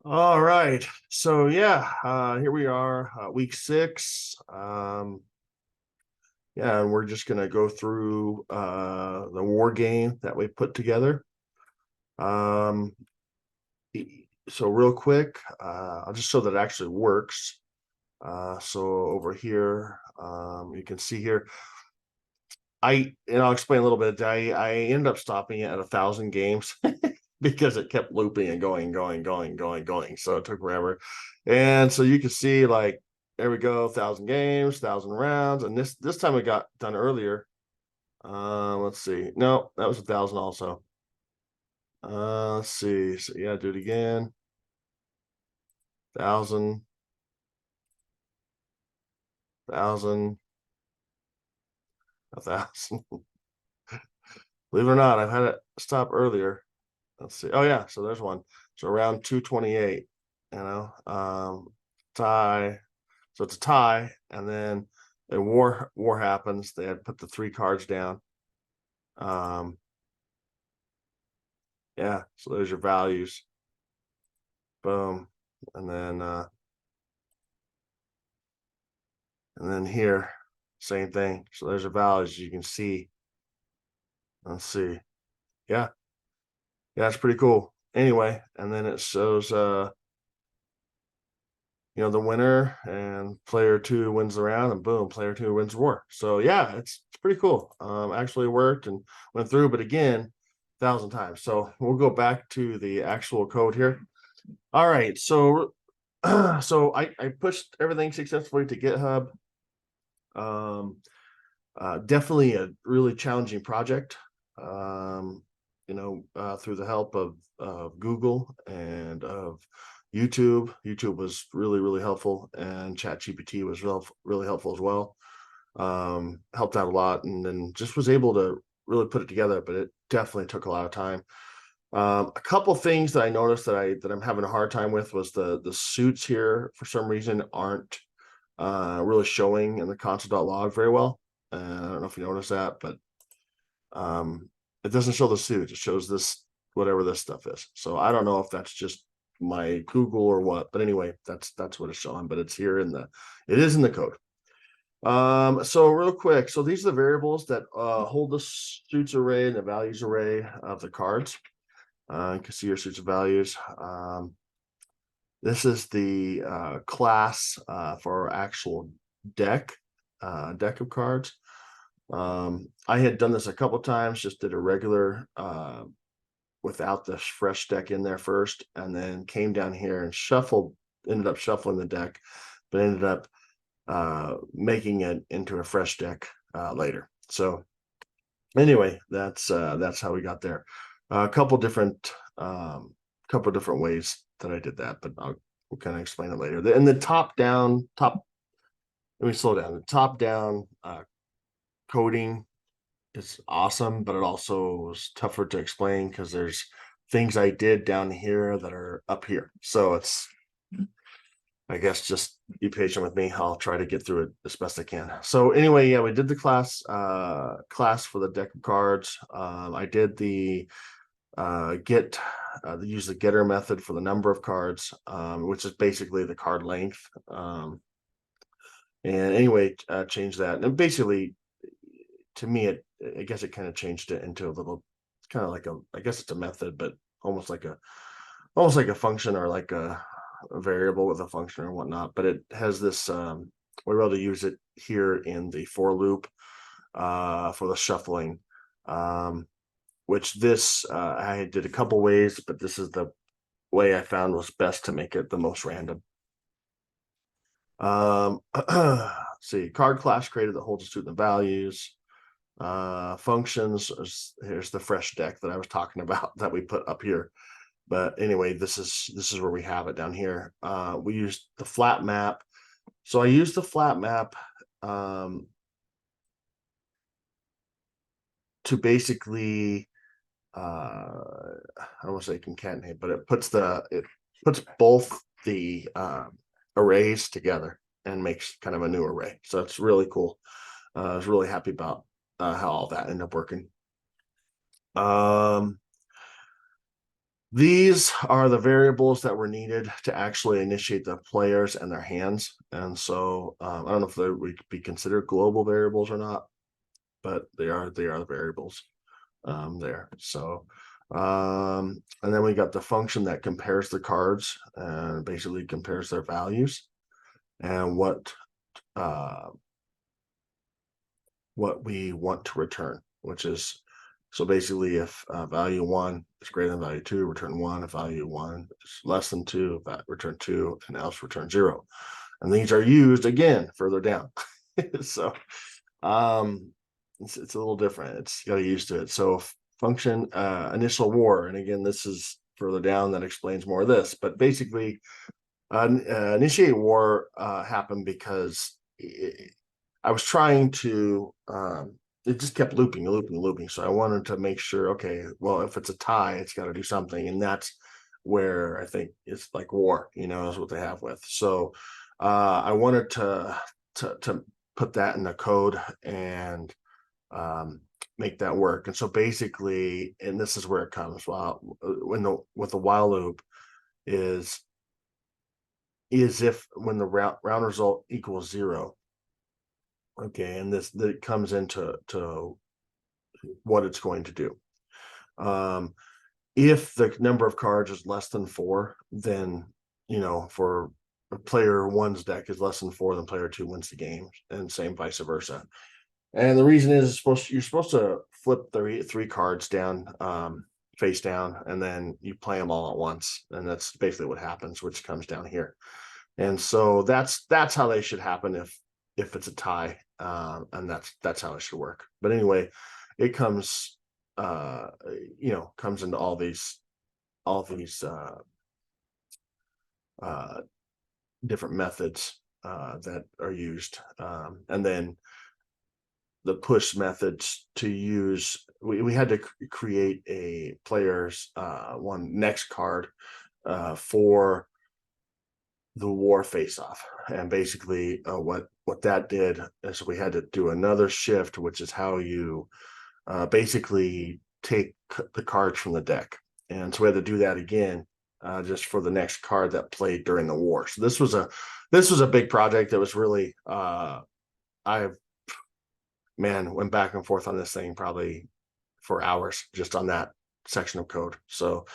All right. So yeah, here we are, week 6. Yeah, and we're just gonna go through the war game that we put together. Um, so real quick, I'll just show that it actually works. So over here, you can see here, and I'll explain a little bit. I ended up stopping it at 1,000 games because it kept looping and going. So it took forever. And so you can see, like, there we go, 1,000 games, 1,000 rounds, and this time it got done earlier. Let's see. No, that was 1,000 also. Let's see. So yeah, do it again. 1,000, 1,000, 1,000. Believe it or not, I've had it stop earlier. Let's see. Oh yeah, so there's one. So around 228, tie. So it's a tie, and then a war happens. They had put the 3 cards down. Yeah, so there's your values. Boom. And then here, same thing. So there's your values. You can see. Let's see. Yeah, yeah, it's pretty cool. Anyway, and then it shows the winner, and player 2 wins the round, and boom, player 2 wins the war. So yeah, it's pretty cool. Actually worked and went through, but again, 1,000 times. So we'll go back to the actual code here. All right, so so I pushed everything successfully to GitHub. Um, Definitely a really challenging project. Through the help of Google and of YouTube. YouTube was really, really helpful, and ChatGPT was really helpful as well. Helped out a lot, and then just was able to really put it together, but it definitely took a lot of time. A couple things that I noticed that I'm having a hard time with was the suits here for some reason aren't really showing in the console.log very well. I don't know if you noticed that, but um, it doesn't show the suit. It shows this, whatever this stuff is. So I don't know if that's just my Google or what, but anyway, that's what it's showing. But it is in the code. So real quick, so these are the variables that hold the suits array and the values array of the cards. You can see your suits and values. This is the class for our actual deck of cards. I had done this a couple times, just did a regular without the fresh deck in there first, and then came down here and ended up shuffling the deck, but ended up making it into a fresh deck later. So anyway, that's how we got there. A couple different ways that I did that, but we'll kind of explain it later. And the top, let me slow down. The top down coding is awesome, but it also is tougher to explain because there's things I did down here that are up here. So it's, I guess, just be patient with me. I'll try to get through it as best I can. So anyway, yeah, we did the class for the deck of cards. I did the use the getter method for the number of cards, which is basically the card length. And anyway, change that. And basically, to me, I guess it kind of changed it into a little, kind of like I guess it's a method, but almost like a function, or like a variable with a function or whatnot. But it has this, we're able to use it here in the for loop for the shuffling, which I did a couple ways, but this is the way I found was best to make it the most random. See, card class created that holds the student values. Functions, here's the fresh deck that I was talking about that we put up here. But anyway, this is where we have it down here. We used the flat map. So I used the flat map to basically, I don't want to say concatenate, but it puts both the arrays together and makes kind of a new array. So it's really cool. I was really happy about how all that ended up working. These are the variables that were needed to actually initiate the players and their hands. And so I don't know if they would be considered global variables or not, but they are the variables there. So and then we got the function that compares the cards and basically compares their values and what we want to return, which is, so basically if value 1 is greater than value 2, return 1. If value 1 is less than 2, return 2, and else return 0. And these are used again further down. So it's a little different. It's got to get used to it. So function initial war, and again, this is further down that explains more of this, but basically initiate war happened because I was trying to it just kept looping. So I wanted to make sure, okay, well, if it's a tie, it's got to do something. And that's where I think it's like war, is what they have with. So I wanted to put that in the code and make that work. And so basically, and this is where it comes, with the while loop is if when the round result equals 0. Okay, and that comes into what it's going to do. If the number of cards is less than 4, then for player 1's deck is less than 4, then player 2 wins the game, and same vice versa. And the reason is you're supposed to flip the 3 cards down, face down, and then you play them all at once, and that's basically what happens, which comes down here. And so that's how they should happen if it's a tie, and that's how it should work. But anyway, it comes comes into all these different methods that are used, and then the push methods to use. We had to create a player's one next card for the war face-off, and basically what that did is we had to do another shift, which is how you basically take the cards from the deck. And so we had to do that again just for the next card that played during the war. So this was a big project that was really I went back and forth on this thing probably for hours just on that section of code. So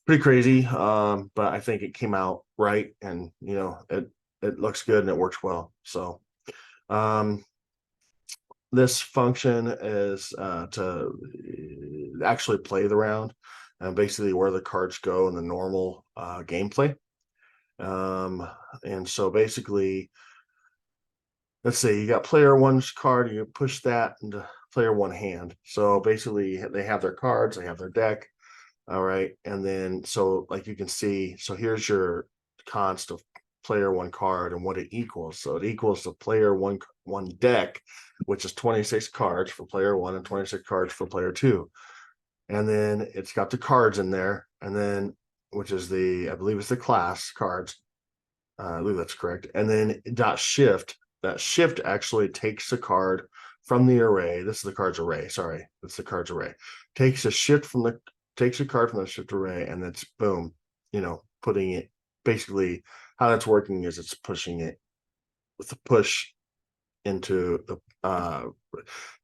pretty crazy, but I think it came out right, and it looks good and it works well. So this function is to actually play the round, and basically where the cards go in the normal gameplay. And so basically, let's say you got player 1's card, you push that into player 1 hand. So basically they have their cards, they have their deck. All right. And then, so like you can see, so here's your const of player 1 card and what it equals. So it equals the player one deck, which is 26 cards for player 1 and 26 cards for player 2. And then it's got the cards in there, and then, which is I believe it's the class cards. I believe that's correct. And then .shift, that shift actually takes the card from the array. This is the cards array. Sorry, it's the cards array. Takes a card from the shift array, and that's boom, putting it, basically how that's working is it's pushing it with the push into the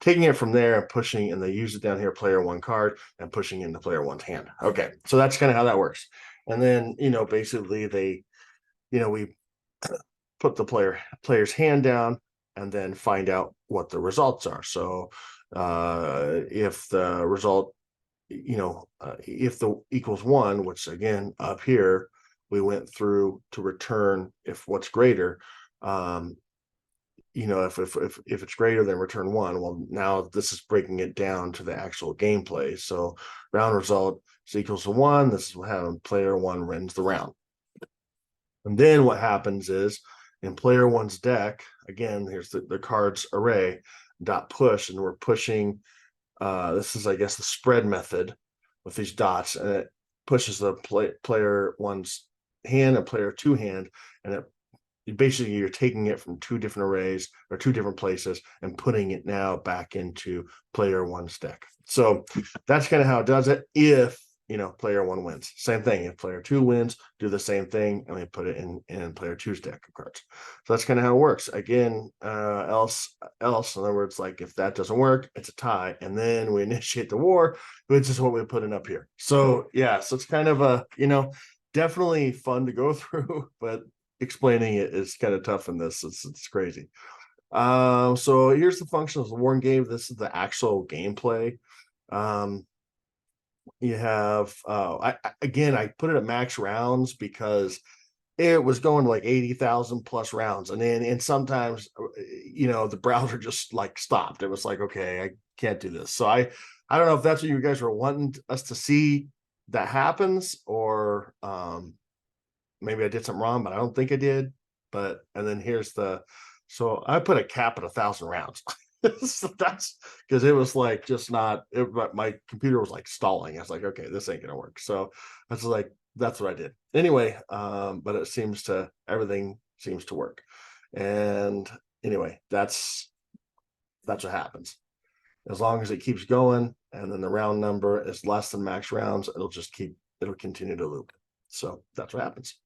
taking it from there and pushing, and they use it down here, player 1 card, and pushing into player 1's hand. Okay, so that's kind of how that works. And then basically we put the player's hand down and then find out what the results are. So if the result, if the equals 1, which again up here we went through to return if what's greater, if it's greater than return 1. Well, now this is breaking it down to the actual gameplay. So round result is equals to 1. This is what happens. Player 1 wins the round. And then what happens is in player 1's deck, again, here's the cards array dot push, and we're pushing. This is, I guess, the spread method with these dots, and it pushes the player 1's hand and player 2 hand, and basically you're taking it from 2 different arrays or 2 different places and putting it now back into player 1's deck. So that's kind of how it does it. If player 1 wins. Same thing. If player 2 wins, do the same thing, and we put it in player 2's deck of cards. So that's kind of how it works. Again, else, in other words, like if that doesn't work, it's a tie, and then we initiate the war, which is what we put in up here. So yeah, so it's kind of a definitely fun to go through, but explaining it is kind of tough in this. It's crazy. So here's the function of the warring game. This is the actual gameplay. You have I put it at max rounds because it was going to like 80,000 plus rounds, and sometimes the browser just like stopped. It was like, okay, I can't do this. So I don't know if that's what you guys were wanting us to see that happens, or maybe I did something wrong, but I don't think I did. And then so I put a cap at 1,000 rounds. So that's because it was like just not my computer was like stalling. I was like, okay, this ain't gonna work. So I was like, that's what I did anyway. But everything seems to work. And anyway, that's what happens. As long as it keeps going and then the round number is less than max rounds, it'll continue to loop. So that's what happens.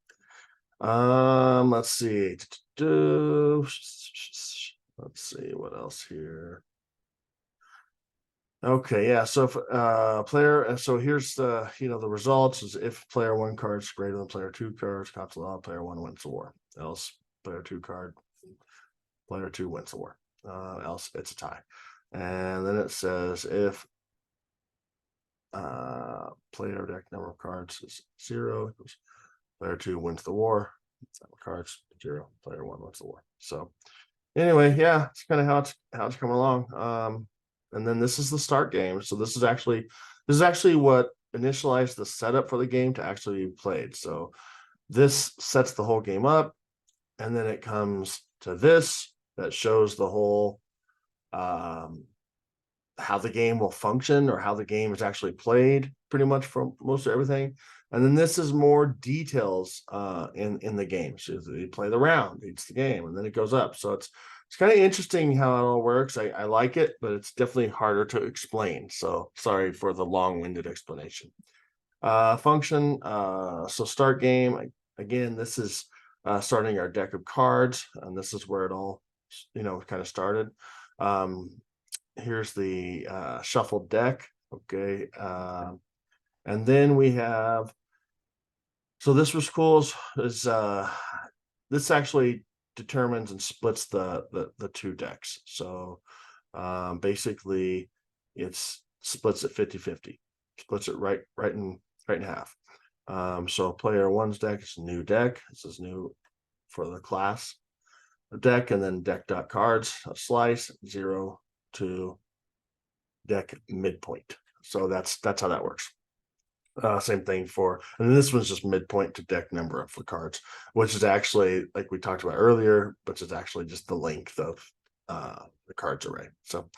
Let's see. Let's see what else here. Okay, yeah. So if so here's the the results is if player 1 card is greater than player 2 cards, cancel out, player 1 wins the war. Else player 2 wins the war. Else it's a tie. And then it says if player deck number of cards is 0, player 2 wins the war. Cards 0, player 1 wins the war. So anyway, yeah, it's kind of how it's coming along. And then this is the start game. So this is actually what initialized the setup for the game to actually be played. So this sets the whole game up, and then it comes to this that shows the whole how the game will function, or how the game is actually played, pretty much for most of everything. And then this is more details in the game. So you play the round, it's the game, and then it goes up. So it's kind of interesting how it all works. I like it, but it's definitely harder to explain. So sorry for the long-winded explanation. Function. So start game. Again, this is starting our deck of cards, and this is where it all kind of started. Here's the shuffled deck. Okay. And then we have, so this was cool, is this actually determines and splits the 2 decks. So basically it's splits it 50-50, splits it right in half. So player 1's deck is a new deck. This is new for the class deck, and then deck.cards, a slice 0 to deck midpoint. So that's how that works. Same thing and then this one's just midpoint to deck number for cards, which is actually, like we talked about earlier, which is actually just the length of the cards array. So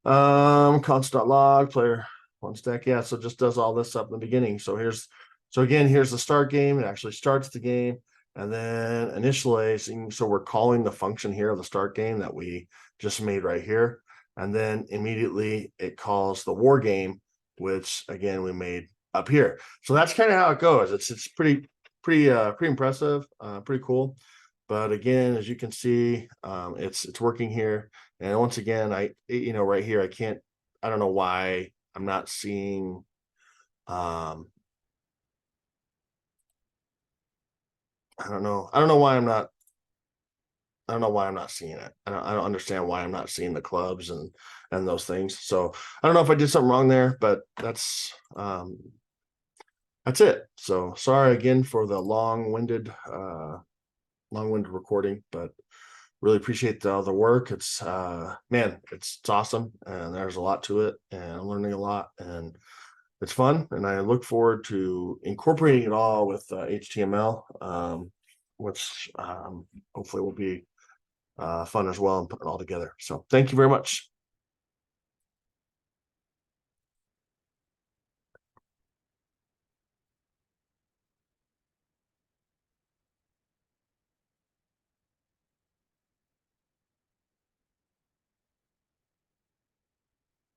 constant.log player 1's deck. Yeah, so just does all this up in the beginning. So here's the start game. It actually starts the game, and then initializing. So we're calling the function here of the start game that we just made right here, and then immediately it calls the war game, which again we made up here. So that's kind of how it goes. It's pretty impressive, pretty cool. But again, as you can see, it's working here. And once again, right here, I don't know why I'm not seeing I don't know why I'm not seeing it. I don't understand why I'm not seeing the clubs and those things. So I don't know if I did something wrong there, but that's it. So sorry again for the long-winded recording, but really appreciate the work. It's man, it's awesome, and there's a lot to it, and I'm learning a lot, and it's fun, and I look forward to incorporating it all with HTML, which hopefully will be fun as well, and put it all together. So thank you very much.